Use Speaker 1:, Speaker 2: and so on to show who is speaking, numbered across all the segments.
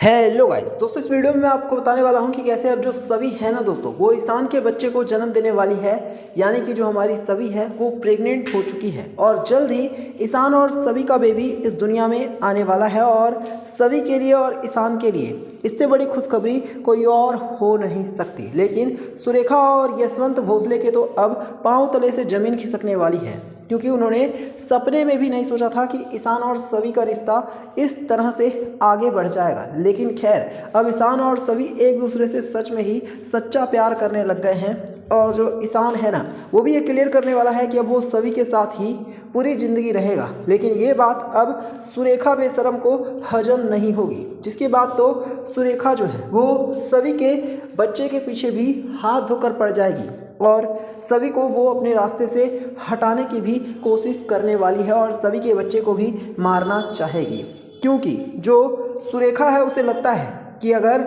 Speaker 1: Hello guys दोस्तों, इस video में मैं आपको बताने वाला हूं कि कैसे अब जो सवी है ना दोस्तों, वो ईशान के बच्चे को जन्म देने वाली है। यानी कि जो हमारी सवी है वो प्रेग्नेंट हो चुकी है और जल्द ही ईशान और सवी का बेबी इस दुनिया में आने वाला है। और सवी के लिए और ईशान के लिए इससे बड़ी खुशखबरी कोई और हो नहीं सकती। लेकिन सुरेखा और यशवंत भोसले के तो अब पांव तले से जमीन खिसकने वाली है, क्योंकि उन्होंने सपने में भी नहीं सोचा था कि ईशान और सवी का रिश्ता इस तरह से आगे बढ़ जाएगा। लेकिन खैर, अब ईशान और सवी एक दूसरे से सच में ही सच्चा प्यार करने लग गए हैं। और जो ईशान है ना, वो भी ये क्लियर करने वाला है कि अब वो सवी के साथ ही पूरी ज़िंदगी रहेगा। लेकिन ये बात अब सुरेखा बेशरम को हजम नहीं होगी, जिसके बाद तो सुरेखा जो है वो सवी के बच्चे के पीछे भी हाथ धोकर पड़ जाएगी और सभी को वो अपने रास्ते से हटाने की भी कोशिश करने वाली है और सभी के बच्चे को भी मारना चाहेगी। क्योंकि जो सुरेखा है उसे लगता है कि अगर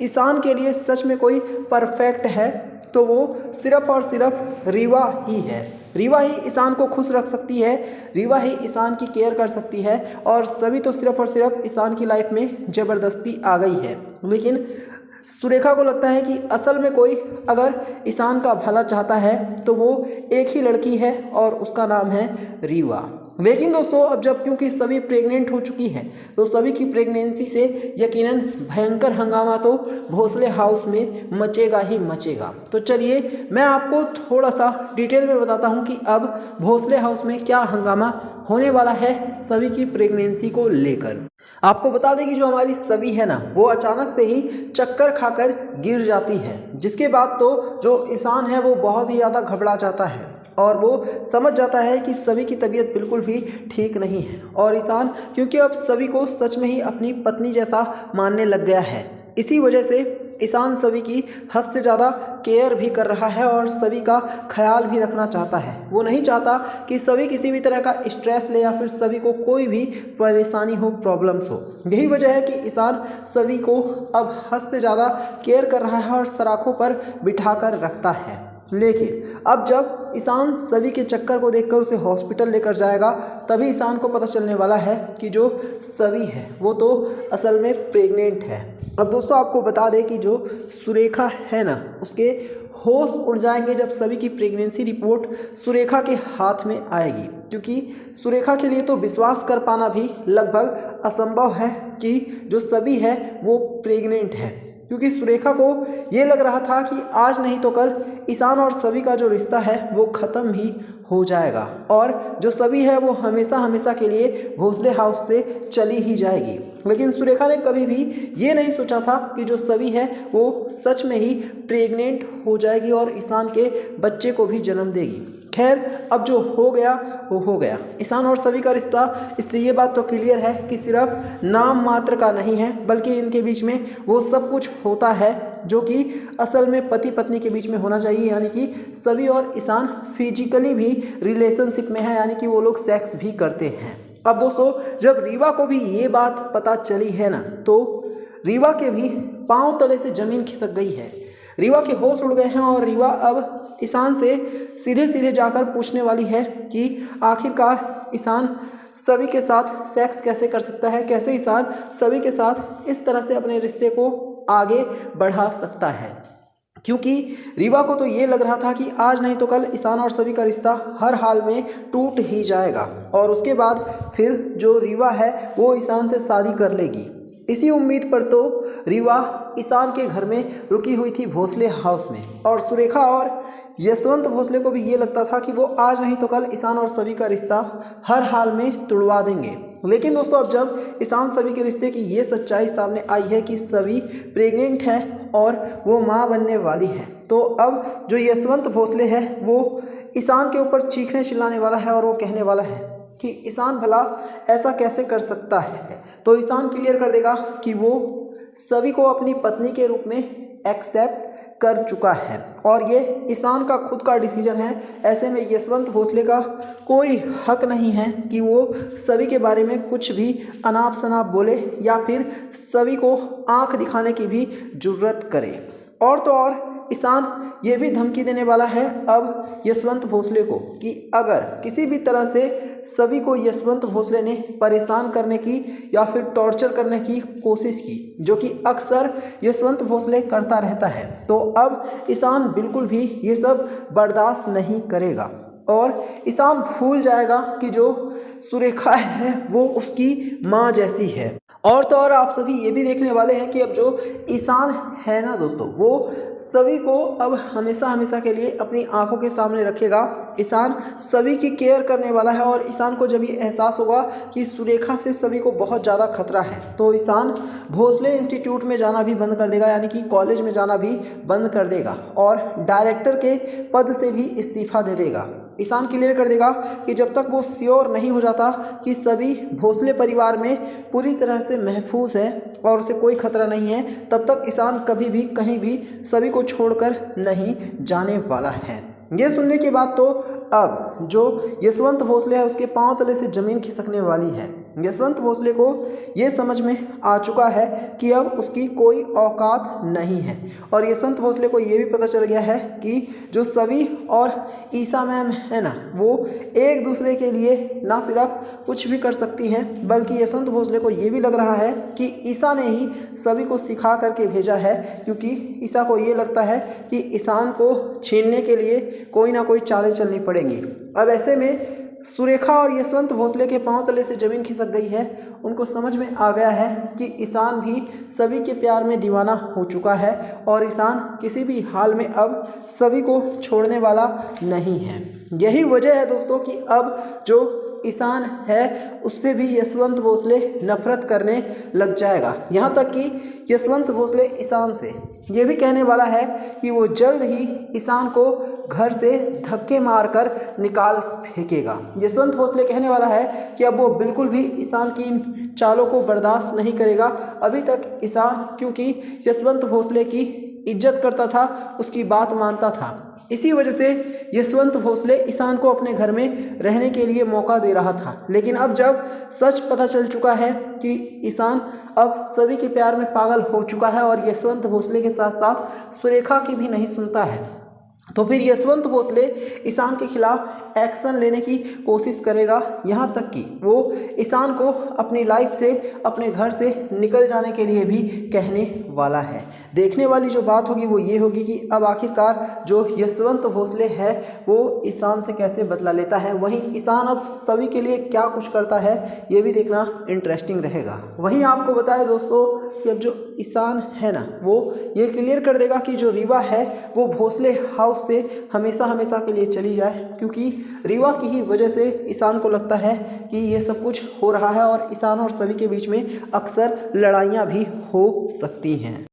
Speaker 1: ईशान के लिए सच में कोई परफेक्ट है तो वो सिर्फ और सिर्फ रीवा ही है। रीवा ही ईशान को खुश रख सकती है, रीवा ही ईशान की केयर कर सकती है। और सभी तो सिर्फ और सिर्फ ईशान की लाइफ में ज़बरदस्ती आ गई है। लेकिन सुरेखा को लगता है कि असल में कोई अगर ईशान का भला चाहता है तो वो एक ही लड़की है और उसका नाम है रीवा। लेकिन दोस्तों, अब जब क्योंकि सभी प्रेग्नेंट हो चुकी है तो सभी की प्रेगनेंसी से यकीनन भयंकर हंगामा तो भोसले हाउस में मचेगा ही मचेगा। तो चलिए मैं आपको थोड़ा सा डिटेल में बताता हूँ कि अब भोसले हाउस में क्या हंगामा होने वाला है सभी की प्रेगनेंसी को लेकर। आपको बता दें कि जो हमारी सवी है ना, वो अचानक से ही चक्कर खाकर गिर जाती है, जिसके बाद तो जो ईशान है वो बहुत ही ज़्यादा घबरा जाता है और वो समझ जाता है कि सवी की तबीयत बिल्कुल भी ठीक नहीं है। और ईशान क्योंकि अब सवी को सच में ही अपनी पत्नी जैसा मानने लग गया है, इसी वजह से ईशान सवी की हद से ज़्यादा केयर भी कर रहा है और सभी का ख्याल भी रखना चाहता है। वो नहीं चाहता कि सभी किसी भी तरह का स्ट्रेस ले या फिर सभी को कोई भी परेशानी हो, प्रॉब्लम्स हो। यही वजह है कि ईशान सभी को अब हद से ज़्यादा केयर कर रहा है और सराखों पर बिठाकर रखता है। लेकिन अब जब ईशान सभी के चक्कर को देखकर उसे हॉस्पिटल लेकर जाएगा, तभी ईशान को पता चलने वाला है कि जो सवी है वो तो असल में प्रेग्नेंट है। अब दोस्तों आपको बता दें कि जो सुरेखा है ना, उसके होश उड़ जाएंगे जब सभी की प्रेगनेंसी रिपोर्ट सुरेखा के हाथ में आएगी। क्योंकि सुरेखा के लिए तो विश्वास कर पाना भी लगभग असंभव है कि जो सभी है वो प्रेग्नेंट है। क्योंकि सुरेखा को ये लग रहा था कि आज नहीं तो कल ईशान और सभी का जो रिश्ता है वो ख़त्म ही हो जाएगा और जो सभी है वो हमेशा हमेशा के लिए भोसले हाउस से चली ही जाएगी। लेकिन सुरेखा ने कभी भी ये नहीं सोचा था कि जो सभी है वो सच में ही प्रेग्नेंट हो जाएगी और ईशान के बच्चे को भी जन्म देगी। खैर, अब जो हो गया वो हो गया। ईशान और सभी का रिश्ता, इसलिए ये बात तो क्लियर है कि सिर्फ नाम मात्र का नहीं है, बल्कि इनके बीच में वो सब कुछ होता है जो कि असल में पति पत्नी के बीच में होना चाहिए। यानी कि सभी और ईशान फिजिकली भी रिलेशनशिप में है, यानी कि वो लोग सेक्स भी करते हैं। अब दोस्तों, जब रीवा को भी ये बात पता चली है ना, तो रीवा के भी पांव तले से जमीन खिसक गई है। रीवा के होश उड़ गए हैं और रीवा अब ईशान से सीधे सीधे जाकर पूछने वाली है कि आखिरकार ईशान सभी के साथ सेक्स कैसे कर सकता है, कैसे ईशान सभी के साथ इस तरह से अपने रिश्ते को आगे बढ़ा सकता है। क्योंकि रीवा को तो ये लग रहा था कि आज नहीं तो कल ईशान और सभी का रिश्ता हर हाल में टूट ही जाएगा और उसके बाद फिर जो रीवा है वो ईशान से शादी कर लेगी। इसी उम्मीद पर तो रीवा ईशान के घर में रुकी हुई थी भोसले हाउस में। और सुरेखा और यशवंत भोसले को भी ये लगता था कि वो आज नहीं तो कल ईशान और सभी का रिश्ता हर हाल में तुड़वा देंगे। लेकिन दोस्तों, अब जब ईशान सभी के रिश्ते की ये सच्चाई सामने आई है कि सभी प्रेग्नेंट है और वो माँ बनने वाली है, तो अब जो यशवंत भोसले है वो ईशान के ऊपर चीखने चिल्लाने वाला है और वो कहने वाला है कि ईशान भला ऐसा कैसे कर सकता है। तो ईशान क्लियर कर देगा कि वो सभी को अपनी पत्नी के रूप में एक्सेप्ट कर चुका है और ये ईशान का खुद का डिसीजन है। ऐसे में यशवंत भोसले का कोई हक नहीं है कि वो सभी के बारे में कुछ भी अनाप शनाप बोले या फिर सभी को आंख दिखाने की भी जुर्रत करे। और तो और ईशान ये भी धमकी देने वाला है अब यशवंत भोसले को कि अगर किसी भी तरह से सभी को यशवंत भोसले ने परेशान करने की या फिर टॉर्चर करने की कोशिश की, जो कि अक्सर यशवंत भोसले करता रहता है, तो अब ईशान बिल्कुल भी ये सब बर्दाश्त नहीं करेगा और ईशान भूल जाएगा कि जो सुरेखा है वो उसकी माँ जैसी है। और तो और आप सभी ये भी देखने वाले हैं कि अब जो ईशान है ना दोस्तों, वो सभी को अब हमेशा हमेशा के लिए अपनी आंखों के सामने रखेगा। ईशान सभी की केयर करने वाला है और ईशान को जब ये एहसास होगा कि सुरेखा से सभी को बहुत ज़्यादा खतरा है, तो ईशान भोसले इंस्टीट्यूट में जाना भी बंद कर देगा, यानी कि कॉलेज में जाना भी बंद कर देगा और डायरेक्टर के पद से भी इस्तीफा दे देगा। ईशान क्लियर कर देगा कि जब तक वो श्योर नहीं हो जाता कि सभी भोसले परिवार में पूरी तरह से महफूज है और उसे कोई खतरा नहीं है, तब तक ईशान कभी भी कहीं भी सभी को छोड़कर नहीं जाने वाला है। ये सुनने के बाद तो अब जो यशवंत भोसले है उसके पांव तले से ज़मीन खिसकने वाली है। यशवंत भोसले को ये समझ में आ चुका है कि अब उसकी कोई औकात नहीं है और यशवंत भोसले को ये भी पता चल गया है कि जो सभी और ईशा मैम है ना, वो एक दूसरे के लिए ना सिर्फ कुछ भी कर सकती हैं, बल्कि यशवंत भोसले को ये भी लग रहा है कि ईशा ने ही सभी को सिखा करके भेजा है, क्योंकि ईशा को ये लगता है कि ईशान को छीनने के लिए कोई ना कोई चालें चलनी पड़ेगी। अब ऐसे में सुरेखा और यशवंत भोसले के पांव तले से जमीन खिसक गई है। उनको समझ में आ गया है कि ईशान भी सभी के प्यार में दीवाना हो चुका है और ईशान किसी भी हाल में अब सभी को छोड़ने वाला नहीं है। यही वजह है दोस्तों कि अब जो ईशान है उससे भी यशवंत भोसले नफरत करने लग जाएगा। यहाँ तक कि यशवंत भोसले ईशान से ये भी कहने वाला है कि वो जल्द ही ईशान को घर से धक्के मारकर निकाल फेंकेगा। यशवंत भोसले कहने वाला है कि अब वो बिल्कुल भी ईशान की चालों को बर्दाश्त नहीं करेगा। अभी तक ईशान क्योंकि यशवंत भोसले की इज्जत करता था, उसकी बात मानता था, इसी वजह से यशवंत भोसले ईशान को अपने घर में रहने के लिए मौका दे रहा था। लेकिन अब जब सच पता चल चुका है कि ईशान अब सभी के प्यार में पागल हो चुका है और यशवंत भोसले के साथ साथ सुरेखा की भी नहीं सुनता है, तो फिर यशवंत भोसले ईशान के खिलाफ एक्शन लेने की कोशिश करेगा। यहाँ तक कि वो ईशान को अपनी लाइफ से, अपने घर से निकल जाने के लिए भी कहने वाला है। देखने वाली जो बात होगी वो ये होगी कि अब आखिरकार जो यशवंत भोसले है वो ईशान से कैसे बदला लेता है, वहीं ईशान अब सभी के लिए क्या कुछ करता है ये भी देखना इंटरेस्टिंग रहेगा। वहीं आपको बताया दोस्तों कि अब जो ईशान है ना, वो ये क्लियर कर देगा कि जो रीवा है वो भोसले हाउस से हमेशा हमेशा के लिए चली जाए, क्योंकि रीवा की ही वजह से ईशान को लगता है कि ये सब कुछ हो रहा है और ईशान और सभी के बीच में अक्सर लड़ाइयाँ भी हो सकती हैं।